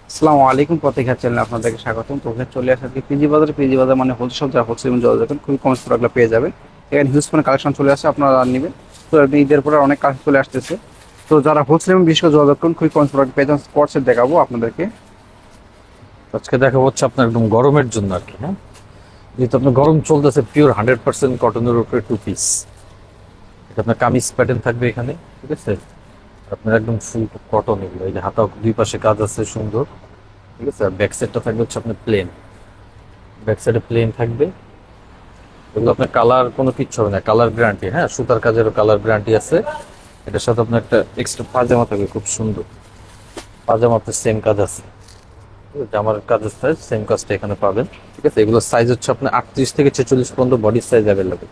আসসালামু আলাইকুম, প্রতীক্ষা চ্যানেলে আপনাদেরকে স্বাগতম। তো ওখানে চলে আসা পিজি বাজার মানে হোলসেল শপ, যারা হোলসেল যোগাযোগ করেন খুবই কম প্রোডাক্টগুলো পেয়ে যাবেন। এখানে হিউজ পরিমাণ কালেকশন চলে আসে, আপনারা নেবেন। তো আপনি ঈদের পরে অনেক কালেকশন চলে আসতেছে। তো যারা হোলসেল এবং বিশেষ করে যোগাযোগ করেন খুবই কম প্রোডাক্ট পেয়ে যান। স্পট সেট দেখাবো আপনাদেরকে। আজকে দেখা হচ্ছে আপনার একদম গরমের জন্য আর কি। হ্যাঁ, যেহেতু আপনার গরম চলতেছে, পিওর 100% কটনের উপরে টু পিস। এটা আপনার কামিজ প্যাটার্ন থাকবে এখানে, ঠিক আছে। আপনার একদম ফুল কটন এগুলো, এই যে হাতা দুই পাশে কাজ আছে সুন্দর, ঠিক আছে। আর ব্যাক সাইডটা থাকবে হচ্ছে আপনার প্লেন, ব্যাক সাইডে প্লেন থাকবে। এগুলো আপনার কালার কোনো কিচ্ছু হবে না, কালার গ্যারান্টি। হ্যাঁ, সুতার কাজেরও কালার গ্যারান্টি আছে। এটার সাথে আপনার একটা এক্সট্রা পাজামা থাকবে, খুব সুন্দর পাজামাতে সেম কাজ আছে। জামার কাজের সাইজ সেম কাজটা এখানে পাবেন, ঠিক আছে। এগুলোর সাইজ হচ্ছে আপনার 38 থেকে 46 পর্যন্ত বডির সাইজ অ্যাভেলেবেল।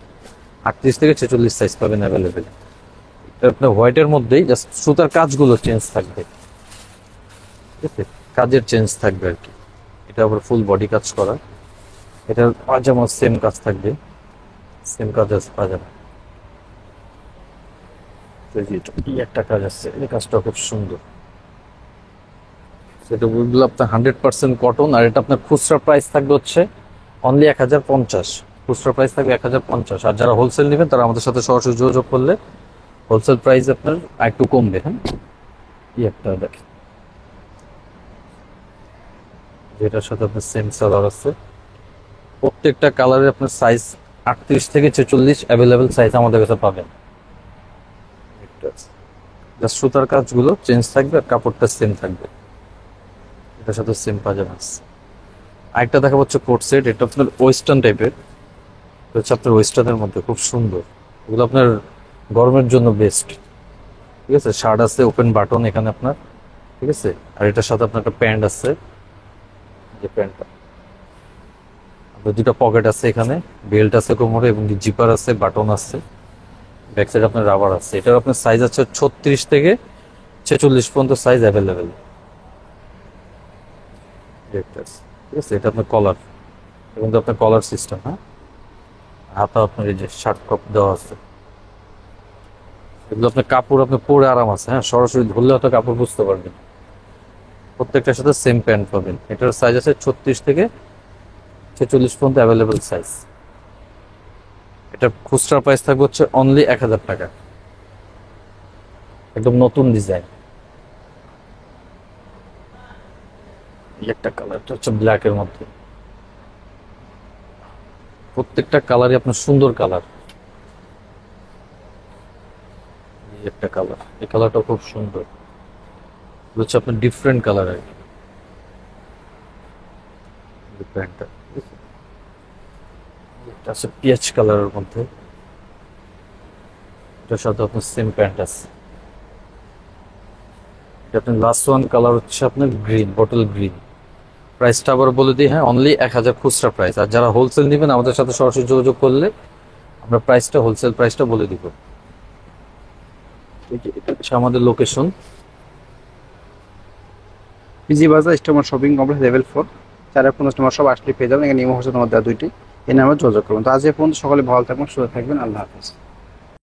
38 থেকে 46 সাইজ পাবেন অ্যাভেলেবেল। আপনার হোয়াইটের মধ্যেই জাস্ট সুতার কাজগুলো চেঞ্জ থাকবে, ঠিক আছে। কাজের চেঞ্জ থাকবে আর কি। এটা আবার ফুল বডি কাজ করা। এটার পাজামা সেম কাজ থাকবে, সেম কাজ আছে পাজামা। তো এই যে এই একটা কাজ আছে, এই কাজটা খুব সুন্দর। সেটা বলগুলো আপনার 100% কটন। আর এটা আপনার খুচরা প্রাইস থাকবে হচ্ছে অনলি 1050। খুচরা প্রাইস থাকবে 1050। আর যারা হোলসেল নেবেন তারা আমাদের সাথে সরাসরি যোগাযোগ করলে হোলসেল প্রাইস আপনার একটু কমবে। হ্যাঁ, এই একটা দেখেন, যেটার সাথে আপনার সেম সালোয়ার আছে। প্রত্যেকটা কালারে আপনার সাইজ 38 থেকে 46 অ্যাভেলেবেল সাইজ আমাদের কাছে পাবেন। জাস্ট সুতার কাজগুলো চেঞ্জ থাকবে আর কাপড়টা সেম থাকবে। এটার সাথে সেম পাজামা আছে। আরেকটা দেখা হচ্ছে কোট সেট। এটা আপনার ওয়েস্টার্ন টাইপের, হচ্ছে আপনার ওয়েস্টার্নের মধ্যে খুব সুন্দর। এগুলো আপনার গরমের জন্য বেস্ট, ঠিক আছে। শার্ট আছে, ওপেন বাটন এখানে আপনার, ঠিক আছে। আর এটার সাথে আপনার একটা প্যান্ট আছে, যে প্যান্টটা আপনার দুটো পকেট আছে এখানে, বেল্ট আছে কোমরে এবং জিপার আছে, বাটন আছে। ব্যাক সাইড আপনার রাবার আছে। এটার আপনার সাইজ আছে 36 থেকে 46 পর্যন্ত সাইজ অ্যাভেলেবেল, ঠিক আছে। এটা আপনার কলার, এবং আপনার কলার সিস্টেম। হ্যাঁ, হাতা আপনার এই যে শার্ট কপ দেওয়া আছে। এগুলো আপনার কাপড় আপনার পরে আরাম আছে। হ্যাঁ, সরাসরি ধরলে হয়তো কাপড় বুঝতে পারবেন। প্রত্যেকটার সাথে সেম প্যান্ট পাবেন। এটার সাইজ আছে 36 থেকে 46 পর্যন্ত অ্যাভেলেবেল সাইজ। এটা খুচরা প্রাইস থাকবে হচ্ছে অনলি 1000 টাকা। একদম নতুন ডিজাইন। একটা কালারটা হচ্ছে ব্ল্যাক এর মধ্যে। প্রত্যেকটা কালারই আপনার সুন্দর কালার। একটা কালার, এই কালারটা খুব সুন্দর। হচ্ছে আপনার ডিফারেন্ট কালার আর কি প্যান্টটা। এটা আছে পিএইচ কালারের মধ্যে। এটার সাথে আপনার সেম প্যান্ট আছে। এটা আপনার লাস্ট ওয়ান কালার হচ্ছে আপনার গ্রিন, বটল গ্রিন। প্রাইসটা আবার বলে দিই, হ্যাঁ, অনলি 1000 খুচরা প্রাইস। আর যারা হোলসেল নেবেন আমাদের সাথে সরাসরি যোগাযোগ করলে আমরা প্রাইসটা, হোলসেল প্রাইসটা বলে দিব। এটা হচ্ছে আমাদের লোকেশন। পিজি বাজার স্টেমার শপিং কমপ্লেক্স লেভেল 4, 4 নম্বর সব আসলে পেয়ে যাবেন। এখানে ইমো হোসেন দেওয়া দুইটি, এই নামে যোগাযোগ করবেন। তো আজ এই পর্যন্ত, সকলে ভালো থাকবেন, সুস্থ থাকবেন। আল্লাহ হাফেজ।